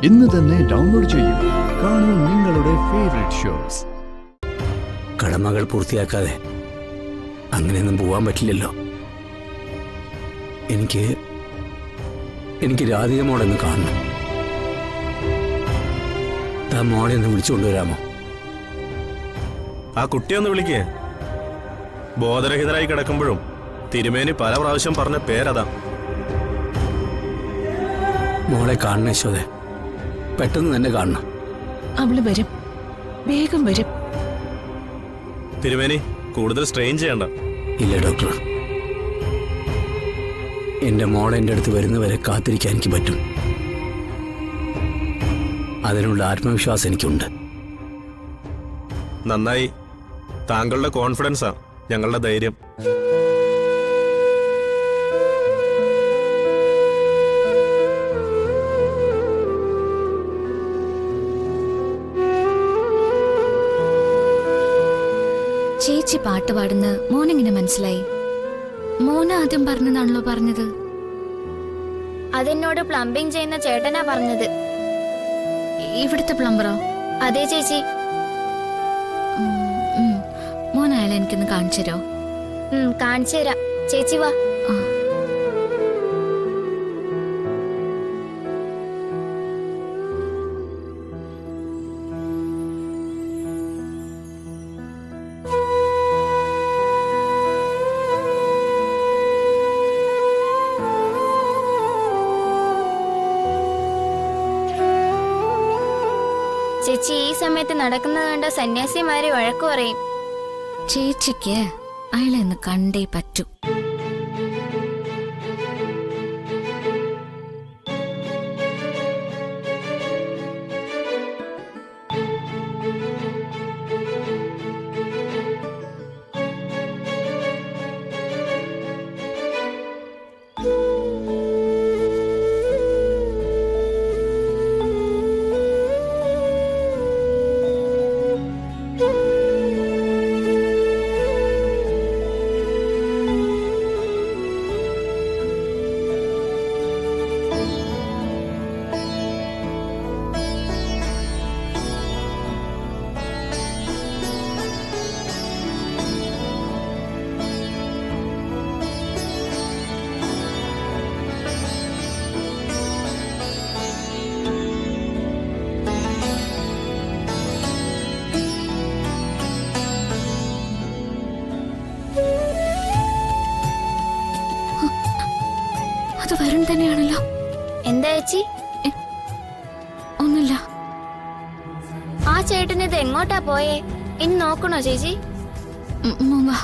ഇന്ന് തന്നെ ഡൗൺലോഡ് ചെയ്യൂ. കാണൂ നിങ്ങളുടെ ഫേവറേറ്റ് ഷോസ്. കടമകൾ പൂർത്തിയാക്കാതെ അങ്ങനെയൊന്നും പോവാൻ പറ്റില്ലല്ലോ. എനിക്ക് രാധിക മോളെന്ന് കാണണം. താ മോളെ ഒന്ന് വിളിച്ചുകൊണ്ടുവരാമോ? ആ കുട്ടിയൊന്ന് വിളിക്കേ. ബോധരഹിതരായി കിടക്കുമ്പോഴും തിരുമേനി പല പ്രാവശ്യം പറഞ്ഞ പേരതാ. മോളെ കാണണേ യശോദേ, പെട്ടെന്ന് തന്നെ കാണണം. അവള് വരും, വേഗം വരും. തിരുമേനി കൂടുതൽ സ്ട്രെയിൻ ചെയ്യണ്ട. ഇല്ല ഡോക്ടർ, എന്റെ മോളെ എൻ്റെ അടുത്ത് വരുന്നവരെ കാത്തിരിക്കാൻ എനിക്ക് പറ്റും. അതിനുള്ള ആത്മവിശ്വാസം എനിക്കുണ്ട്. നന്നായി. താങ്കളുടെ കോൺഫിഡൻസാ ഞങ്ങളുടെ ധൈര്യം. ചേച്ചി പാട്ട് പാടുന്ന മോനെങ്ങനെ മനസ്സിലായി? മോന ആദ്യം പറഞ്ഞതാണല്ലോ പറഞ്ഞത്. അതെന്നോട് പ്ലംബിംഗ് ചെയ്യുന്ന ചേട്ടനാ പറഞ്ഞത്. ഇവിടുത്തെ പ്ലംബറോ? അതെ ചേച്ചി. മോൻ അയാളെ എനിക്കൊന്ന് കാണിച്ചു തരോ? കാണിച്ചു തരാം. ചേച്ചി വാ. ചേച്ചി ഈ സമയത്ത് നടക്കുന്നത് കണ്ട സന്യാസിമാരെ വഴക്കു പറയും. ചേച്ചിക്ക് അയാളെ ഒന്ന് കണ്ടേ പറ്റൂ. അത് വരുൺ തന്നെയാണല്ലോ. എന്താ ചേച്ചി? ഒന്നുമില്ല. ആ ചേട്ടൻ ഇത് എങ്ങോട്ടാ പോയേ? ഇനി നോക്കണോ ചേച്ചി? വാ.